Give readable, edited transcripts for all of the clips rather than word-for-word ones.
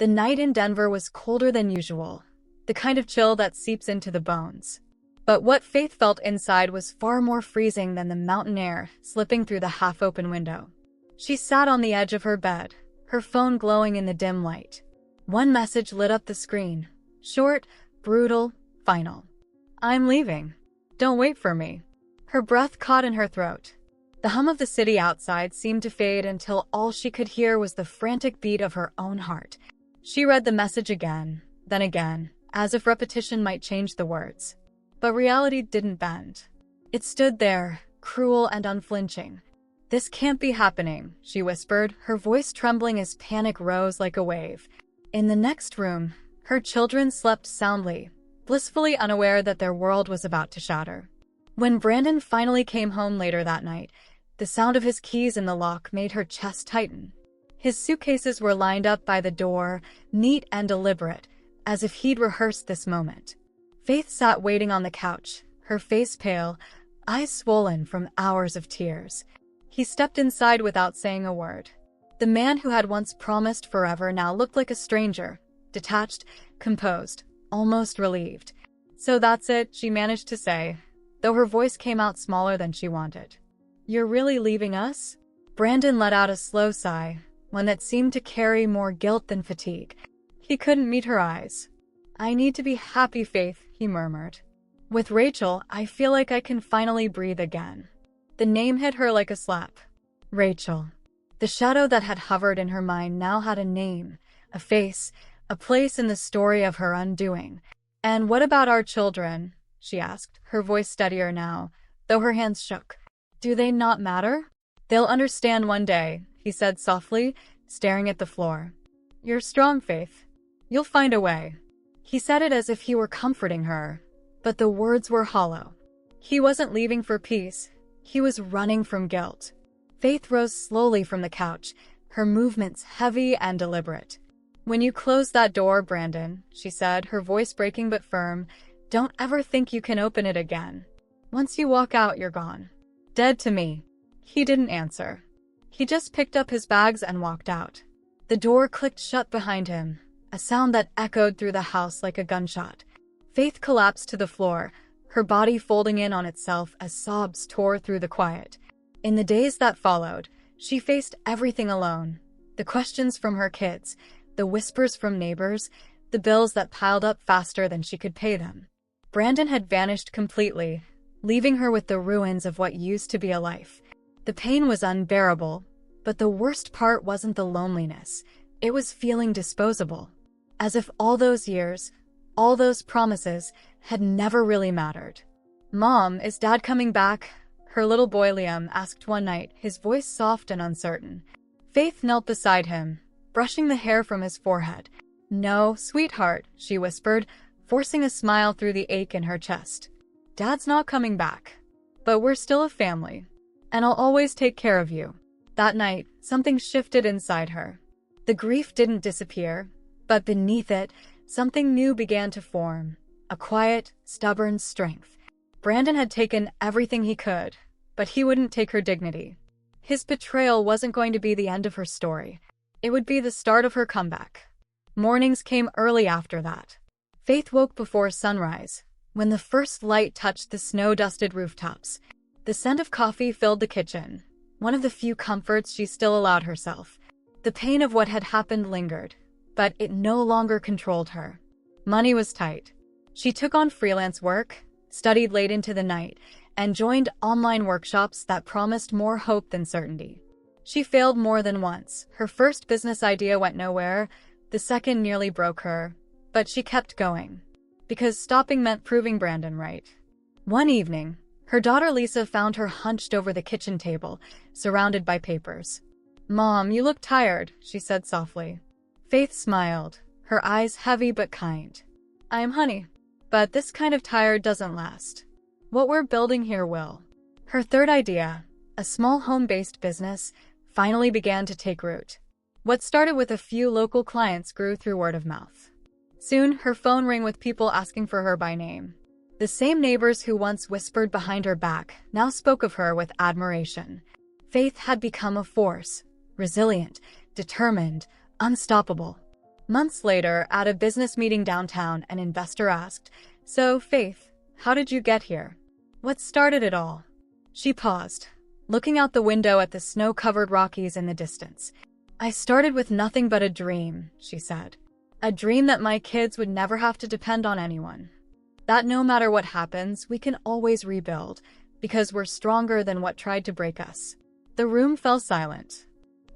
The night in Denver was colder than usual, the kind of chill that seeps into the bones. But what Faith felt inside was far more freezing than the mountain air slipping through the half-open window. She sat on the edge of her bed, her phone glowing in the dim light. One message lit up the screen. Short, brutal, final. "I'm leaving. Don't wait for me." Her breath caught in her throat. The hum of the city outside seemed to fade until all she could hear was the frantic beat of her own heart. She read the message again, then again, as if repetition might change the words. But reality didn't bend. It stood there, cruel and unflinching. "This can't be happening," she whispered, her voice trembling as panic rose like a wave. In the next room, her children slept soundly, blissfully unaware that their world was about to shatter. When Brandon finally came home later that night, the sound of his keys in the lock made her chest tighten. His suitcases were lined up by the door, neat and deliberate, as if he'd rehearsed this moment. Faith sat waiting on the couch, her face pale, eyes swollen from hours of tears. He stepped inside without saying a word. The man who had once promised forever now looked like a stranger, detached, composed, almost relieved. "So that's it," she managed to say, though her voice came out smaller than she wanted. "You're really leaving us?" Brandon let out a slow sigh, one that seemed to carry more guilt than fatigue. He couldn't meet her eyes. "I need to be happy, Faith," he murmured. "With Rachel, I feel like I can finally breathe again." The name hit her like a slap. Rachel. The shadow that had hovered in her mind now had a name, a face, a place in the story of her undoing. "And what about our children?" she asked, her voice steadier now, though her hands shook. "Do they not matter?" "They'll understand one day," he said softly, staring at the floor. "You're strong, Faith. You'll find a way." He said it as if he were comforting her, but the words were hollow. He wasn't leaving for peace. He was running from guilt. Faith rose slowly from the couch, her movements heavy and deliberate. "When you close that door, Brandon," she said, her voice breaking but firm, "don't ever think you can open it again. Once you walk out, you're gone. Dead to me." He didn't answer. He just picked up his bags and walked out. The door clicked shut behind him, a sound that echoed through the house like a gunshot. Faith collapsed to the floor, her body folding in on itself as sobs tore through the quiet. In the days that followed, she faced everything alone. The questions from her kids, the whispers from neighbors, the bills that piled up faster than she could pay them. Brandon had vanished completely, leaving her with the ruins of what used to be a life. The pain was unbearable, but the worst part wasn't the loneliness. It was feeling disposable. As if all those years, all those promises, had never really mattered. "Mom, is Dad coming back?" her little boy Liam asked one night, his voice soft and uncertain. Faith knelt beside him, brushing the hair from his forehead. "No, sweetheart," she whispered, forcing a smile through the ache in her chest. "Dad's not coming back. But we're still a family. And I'll always take care of you." That night, something shifted inside her. The grief didn't disappear, but beneath it, something new began to form. A quiet, stubborn strength. Brandon had taken everything he could, but he wouldn't take her dignity. His betrayal wasn't going to be the end of her story. It would be the start of her comeback. Mornings came early after that. Faith woke before sunrise, when the first light touched the snow-dusted rooftops. The scent of coffee filled the kitchen, one of the few comforts she still allowed herself. The pain of what had happened lingered, but it no longer controlled her. Money was tight. She took on freelance work, studied late into the night, and joined online workshops that promised more hope than certainty. She failed more than once. Her first business idea went nowhere, the second nearly broke her, but she kept going. Because stopping meant proving Brandon right. One evening, her daughter Lisa found her hunched over the kitchen table, surrounded by papers. "Mom, you look tired," she said softly. Faith smiled, her eyes heavy but kind. "I am, honey. But this kind of tired doesn't last. What we're building here will." Her third idea, a small home-based business, finally began to take root. What started with a few local clients grew through word of mouth. Soon, her phone rang with people asking for her by name. The same neighbors who once whispered behind her back now spoke of her with admiration. Faith had become a force, resilient, determined, unstoppable. Months later, at a business meeting downtown, an investor asked, "So, Faith, how did you get here? What started it all?" She paused, looking out the window at the snow-covered Rockies in the distance. "I started with nothing but a dream," she said. "A dream that my kids would never have to depend on anyone. That no matter what happens, we can always rebuild, because we're stronger than what tried to break us." The room fell silent.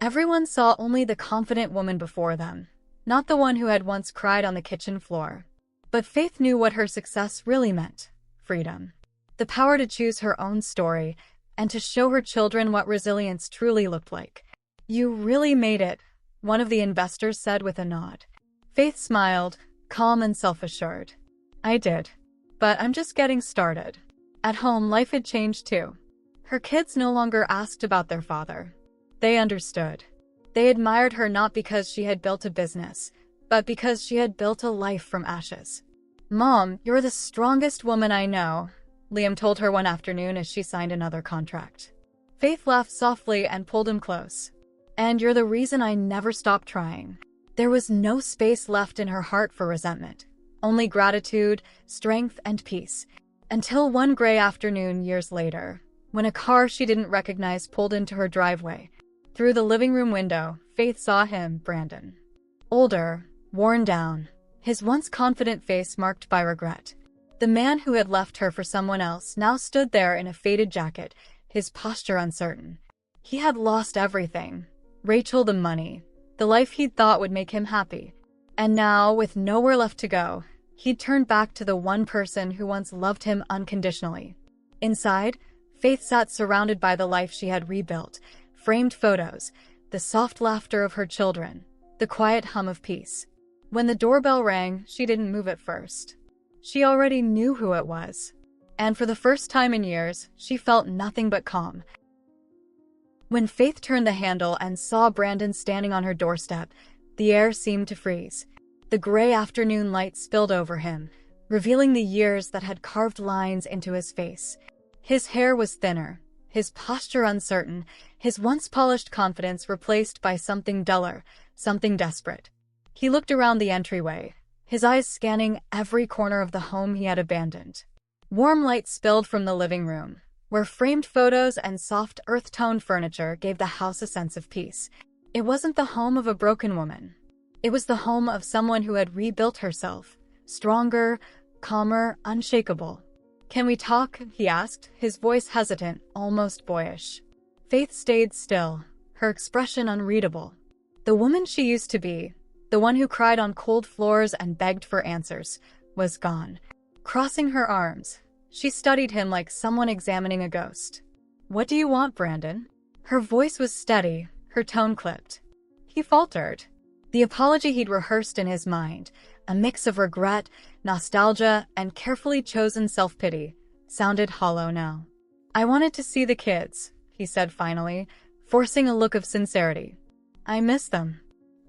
Everyone saw only the confident woman before them, not the one who had once cried on the kitchen floor. But Faith knew what her success really meant: freedom. The power to choose her own story, and to show her children what resilience truly looked like. "You really made it," one of the investors said with a nod. Faith smiled, calm and self-assured. "I did. But I'm just getting started." At home, life had changed too. Her kids no longer asked about their father. They understood. They admired her not because she had built a business, but because she had built a life from ashes. "Mom, you're the strongest woman I know," Liam told her one afternoon as she signed another contract. Faith laughed softly and pulled him close. "And you're the reason I never stopped trying." There was no space left in her heart for resentment, only gratitude, strength, and peace. Until one gray afternoon years later, when a car she didn't recognize pulled into her driveway. Through the living room window, Faith saw him, Brandon. Older, worn down, his once confident face marked by regret. The man who had left her for someone else now stood there in a faded jacket, his posture uncertain. He had lost everything: Rachel, the money, the life he'd thought would make him happy. And now, with nowhere left to go, he'd turned back to the one person who once loved him unconditionally. Inside, Faith sat surrounded by the life she had rebuilt: framed photos, the soft laughter of her children, the quiet hum of peace. When the doorbell rang, she didn't move at first. She already knew who it was. And for the first time in years, she felt nothing but calm. When Faith turned the handle and saw Brandon standing on her doorstep, the air seemed to freeze. The gray afternoon light spilled over him, revealing the years that had carved lines into his face. His hair was thinner, his posture uncertain, his once polished confidence replaced by something duller, something desperate. He looked around the entryway, his eyes scanning every corner of the home he had abandoned. Warm light spilled from the living room, where framed photos and soft earth-toned furniture gave the house a sense of peace. It wasn't the home of a broken woman. It was the home of someone who had rebuilt herself, stronger, calmer, unshakable. "Can we talk?" he asked, his voice hesitant, almost boyish. Faith stayed still, her expression unreadable. The woman she used to be, the one who cried on cold floors and begged for answers, was gone. Crossing her arms, she studied him like someone examining a ghost. "What do you want, Brandon?" Her voice was steady, her tone clipped. He faltered. The apology he'd rehearsed in his mind, a mix of regret, nostalgia, and carefully chosen self-pity, sounded hollow now. "I wanted to see the kids," he said finally, forcing a look of sincerity. "I miss them.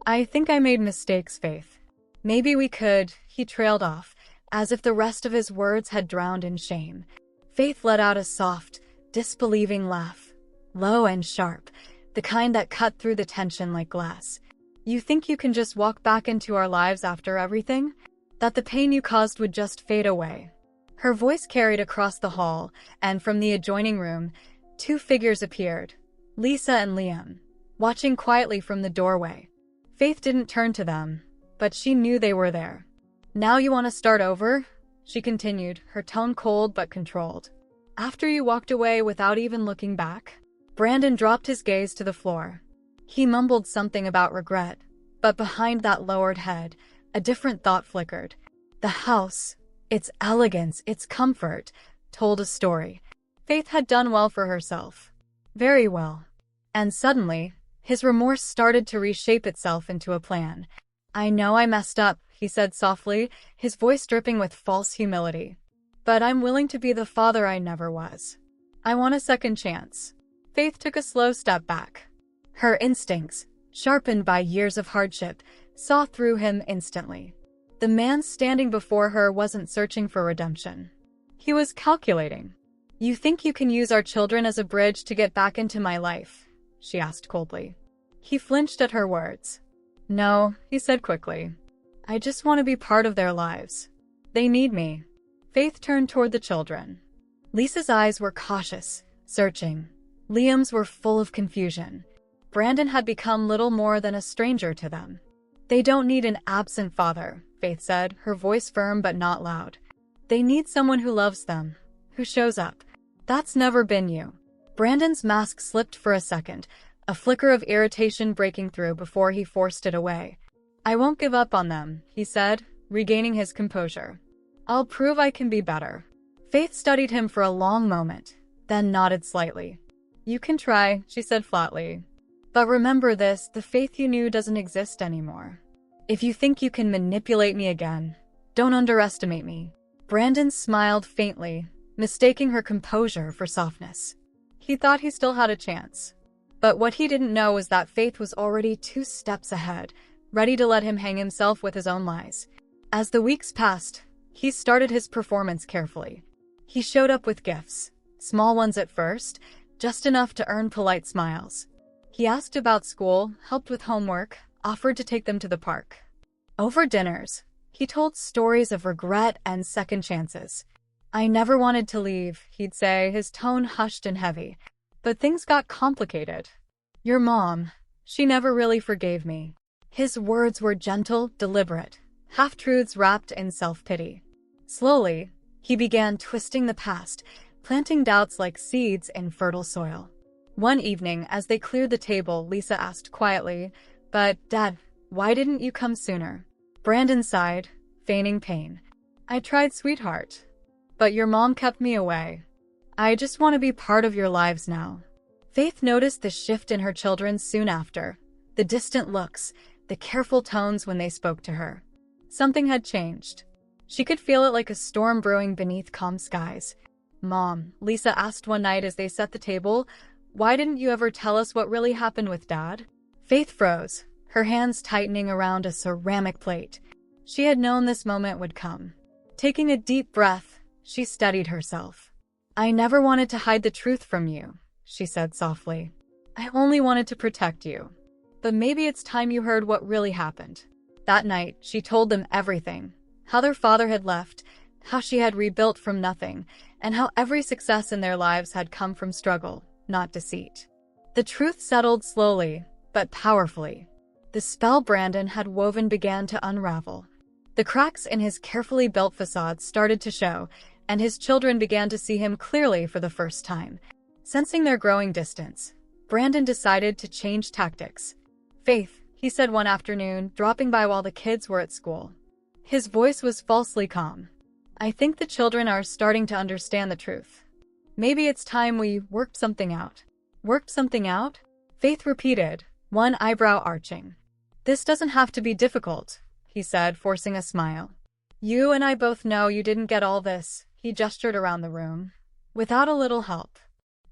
I think I made mistakes, Faith. Maybe we could," he trailed off, as if the rest of his words had drowned in shame. Faith let out a soft, disbelieving laugh, low and sharp, the kind that cut through the tension like glass. "You think you can just walk back into our lives after everything? That the pain you caused would just fade away?" Her voice carried across the hall, and from the adjoining room, two figures appeared, Lisa and Liam, watching quietly from the doorway. Faith didn't turn to them, but she knew they were there. "Now you want to start over?" she continued, her tone cold but controlled. "After you walked away without even looking back?" Brandon dropped his gaze to the floor. He mumbled something about regret, but behind that lowered head, a different thought flickered. The house, its elegance, its comfort, told a story. Faith had done well for herself. Very well. And suddenly, his remorse started to reshape itself into a plan. "I know I messed up," he said softly, his voice dripping with false humility. "But I'm willing to be the father I never was. I want a second chance." Faith took a slow step back. Her instincts, sharpened by years of hardship, saw through him instantly. The man standing before her wasn't searching for redemption. He was calculating. "You think you can use our children as a bridge to get back into my life?" she asked coldly. He flinched at her words. No, he said quickly. I just want to be part of their lives. They need me. Faith turned toward the children. Lisa's eyes were cautious, searching. Liam's were full of confusion. Brandon had become little more than a stranger to them. They don't need an absent father, Faith said, her voice firm but not loud. They need someone who loves them, who shows up. That's never been you. Brandon's mask slipped for a second, a flicker of irritation breaking through before he forced it away. I won't give up on them, he said, regaining his composure. I'll prove I can be better. Faith studied him for a long moment, then nodded slightly. You can try, she said flatly. But remember this, the Faith you knew doesn't exist anymore. If you think you can manipulate me again, don't underestimate me. Brandon smiled faintly, mistaking her composure for softness. He thought he still had a chance. But what he didn't know was that Faith was already 2 steps ahead, ready to let him hang himself with his own lies. As the weeks passed, he started his performance carefully. He showed up with gifts, small ones at first, just enough to earn polite smiles. He asked about school, helped with homework, offered to take them to the park. Over dinners, he told stories of regret and second chances. I never wanted to leave, he'd say, his tone hushed and heavy. But things got complicated. Your mom, she never really forgave me. His words were gentle, deliberate, half-truths wrapped in self-pity. Slowly, he began twisting the past, planting doubts like seeds in fertile soil. One evening, as they cleared the table, Lisa asked quietly, But, Dad, why didn't you come sooner? Brandon sighed, feigning pain. I tried, sweetheart. But your mom kept me away. I just want to be part of your lives now. Faith noticed the shift in her children soon after, the distant looks, the careful tones when they spoke to her. Something had changed. She could feel it like a storm brewing beneath calm skies. Mom, Lisa asked one night as they set the table, why didn't you ever tell us what really happened with Dad? Faith froze, her hands tightening around a ceramic plate. She had known this moment would come. Taking a deep breath, she steadied herself. I never wanted to hide the truth from you, she said softly. I only wanted to protect you. But maybe it's time you heard what really happened. That night, she told them everything. How their father had left, how she had rebuilt from nothing, and how every success in their lives had come from struggle, not deceit. The truth settled slowly, but powerfully. The spell Brandon had woven began to unravel. The cracks in his carefully built facade started to show, and his children began to see him clearly for the first time. Sensing their growing distance, Brandon decided to change tactics. Faith, he said one afternoon, dropping by while the kids were at school. His voice was falsely calm. I think the children are starting to understand the truth. Maybe it's time we worked something out. Worked something out? Faith repeated, one eyebrow arching. This doesn't have to be difficult, he said, forcing a smile. You and I both know you didn't get all this, he gestured around the room, without a little help.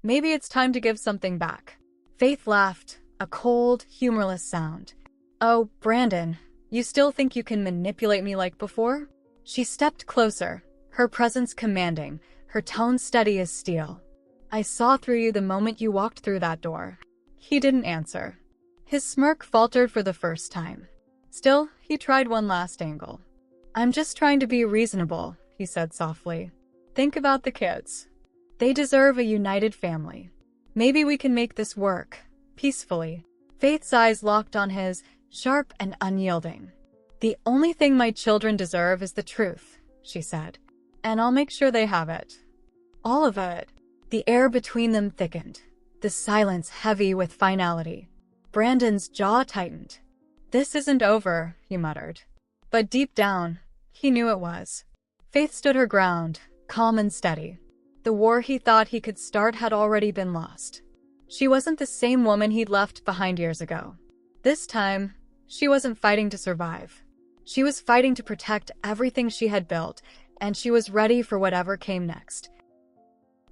Maybe it's time to give something back. Faith laughed, a cold, humorless sound. Oh, Brandon, you still think you can manipulate me like before? She stepped closer, her presence commanding, her tone steady as steel. I saw through you the moment you walked through that door. He didn't answer. His smirk faltered for the first time. Still, he tried one last angle. I'm just trying to be reasonable, he said softly. Think about the kids. They deserve a united family. Maybe we can make this work, peacefully. Faith's eyes locked on his, sharp and unyielding. The only thing my children deserve is the truth, she said. And I'll make sure they have it. All of it. The air between them thickened, the silence heavy with finality. Brandon's jaw tightened. This isn't over, he muttered. But deep down, he knew it was. Faith stood her ground, calm and steady. The war he thought he could start had already been lost. She wasn't the same woman he'd left behind years ago. This time, she wasn't fighting to survive. She was fighting to protect everything she had built, and she was ready for whatever came next.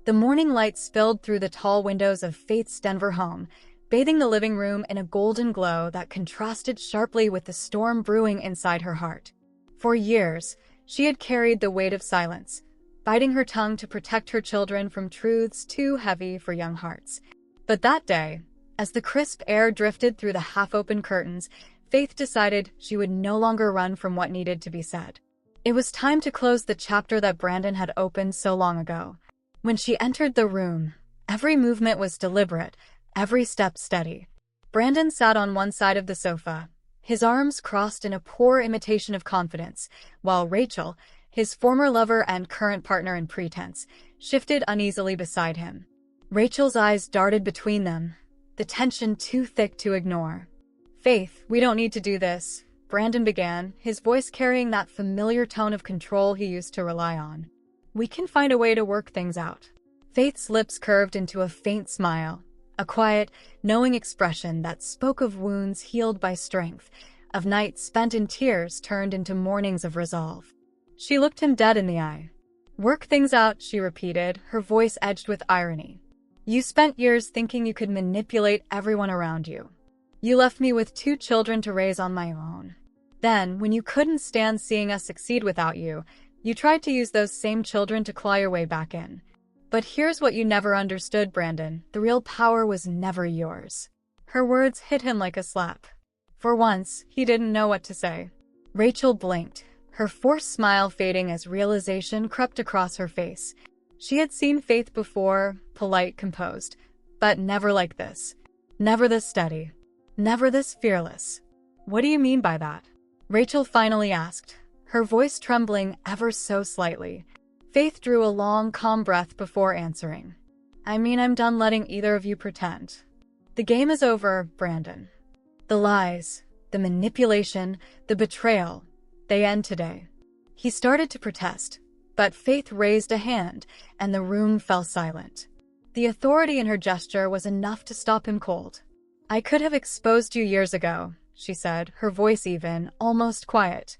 The morning light spilled through the tall windows of Faith's Denver home, bathing the living room in a golden glow that contrasted sharply with the storm brewing inside her heart. For years, she had carried the weight of silence, biting her tongue to protect her children from truths too heavy for young hearts. But that day, as the crisp air drifted through the half-open curtains, Faith decided she would no longer run from what needed to be said. It was time to close the chapter that Brandon had opened so long ago. When she entered the room, every movement was deliberate, every step steady. Brandon sat on one side of the sofa, his arms crossed in a poor imitation of confidence, while Rachel, his former lover and current partner in pretense, shifted uneasily beside him. Rachel's eyes darted between them, the tension too thick to ignore. "Faith, we don't need to do this," Brandon began, his voice carrying that familiar tone of control he used to rely on. "We can find a way to work things out." Faith's lips curved into a faint smile, a quiet, knowing expression that spoke of wounds healed by strength, of nights spent in tears turned into mornings of resolve. She looked him dead in the eye. "Work things out," she repeated, her voice edged with irony. "You spent years thinking you could manipulate everyone around you. You left me with 2 children to raise on my own. Then, when you couldn't stand seeing us succeed without you, you tried to use those same children to claw your way back in. But here's what you never understood, Brandon. The real power was never yours." Her words hit him like a slap. For once, he didn't know what to say. Rachel blinked, her forced smile fading as realization crept across her face. She had seen Faith before, polite, composed, but never like this. Never this steady. Never this fearless. "What do you mean by that?" Rachel finally asked, her voice trembling ever so slightly. Faith drew a long, calm breath before answering. "I mean, I'm done letting either of you pretend. The game is over, Brandon. The lies, the manipulation, the betrayal, they end today." He started to protest, but Faith raised a hand, and the room fell silent. The authority in her gesture was enough to stop him cold. "I could have exposed you years ago," she said, her voice even, almost quiet.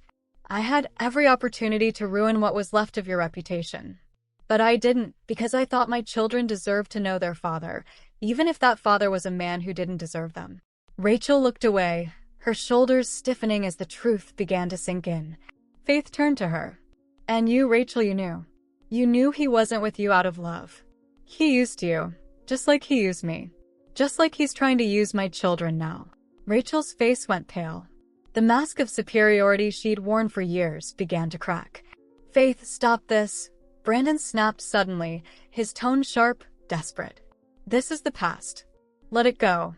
"I had every opportunity to ruin what was left of your reputation. But I didn't, because I thought my children deserved to know their father, even if that father was a man who didn't deserve them." Rachel looked away, her shoulders stiffening as the truth began to sink in. Faith turned to her. "And you, Rachel, you knew. You knew he wasn't with you out of love. He used you, just like he used me. Just like he's trying to use my children now." Rachel's face went pale. The mask of superiority she'd worn for years began to crack. "Faith, stop this," Brandon snapped suddenly, his tone sharp, desperate. "This is the past. Let it go."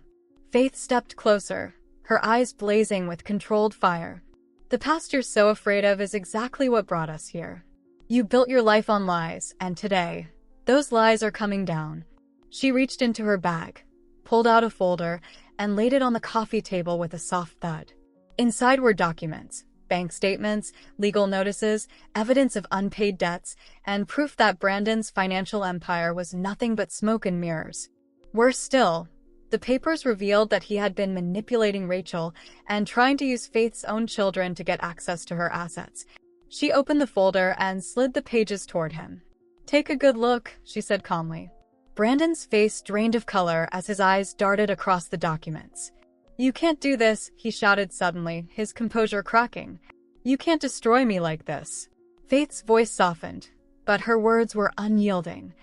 Faith stepped closer, her eyes blazing with controlled fire. "The past you're so afraid of is exactly what brought us here. You built your life on lies, and today, those lies are coming down." She reached into her bag, pulled out a folder, and laid it on the coffee table with a soft thud. Inside were documents, bank statements, legal notices, evidence of unpaid debts, and proof that Brandon's financial empire was nothing but smoke and mirrors. Worse still, the papers revealed that he had been manipulating Rachel and trying to use Faith's own children to get access to her assets. She opened the folder and slid the pages toward him. "Take a good look," she said calmly. Brandon's face drained of color as his eyes darted across the documents. "You can't do this," he shouted suddenly, his composure cracking. "You can't destroy me like this." Faith's voice softened, but her words were unyielding.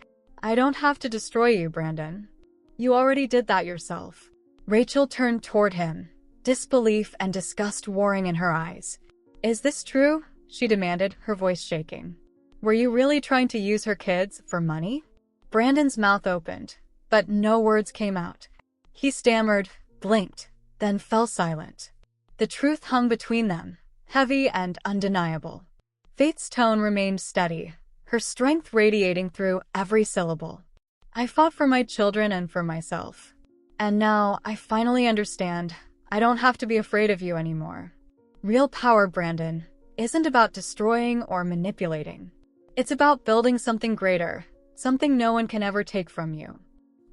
"I don't have to destroy you, Brandon. You already did that yourself." Rachel turned toward him, disbelief and disgust warring in her eyes. "Is this true?" she demanded, her voice shaking. "Were you really trying to use her kids for money?" Brandon's mouth opened, but no words came out. He stammered, blinked, then fell silent. The truth hung between them, heavy and undeniable. Faith's tone remained steady, her strength radiating through every syllable. "I fought for my children and for myself. And now, I finally understand. I don't have to be afraid of you anymore. Real power, Brandon, isn't about destroying or manipulating. It's about building something greater, something no one can ever take from you.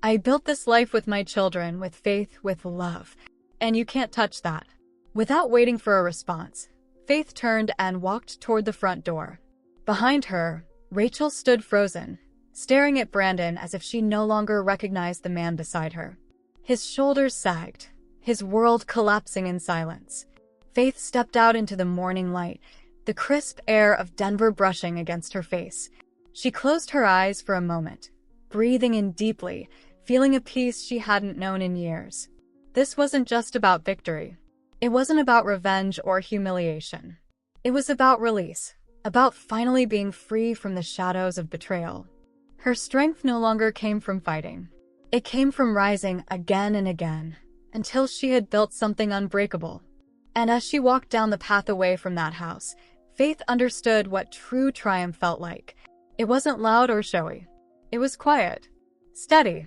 I built this life with my children, with faith, with love, and you can't touch that." Without waiting for a response, Faith turned and walked toward the front door. Behind her, Rachel stood frozen, staring at Brandon as if she no longer recognized the man beside her. His shoulders sagged, his world collapsing in silence. Faith stepped out into the morning light, the crisp air of Denver brushing against her face. She closed her eyes for a moment, breathing in deeply, feeling a peace she hadn't known in years. This wasn't just about victory. It wasn't about revenge or humiliation. It was about release, about finally being free from the shadows of betrayal. Her strength no longer came from fighting. It came from rising again and again, until she had built something unbreakable. And as she walked down the path away from that house, Faith understood what true triumph felt like. It wasn't loud or showy. It was quiet, steady,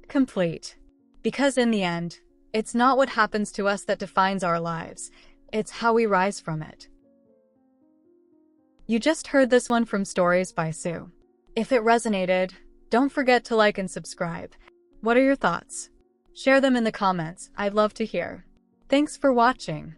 complete. Because in the end, it's not what happens to us that defines our lives. It's how we rise from it. You just heard this one from Stories by Sue. If it resonated, don't forget to like and subscribe. What are your thoughts? Share them in the comments. I'd love to hear. Thanks for watching.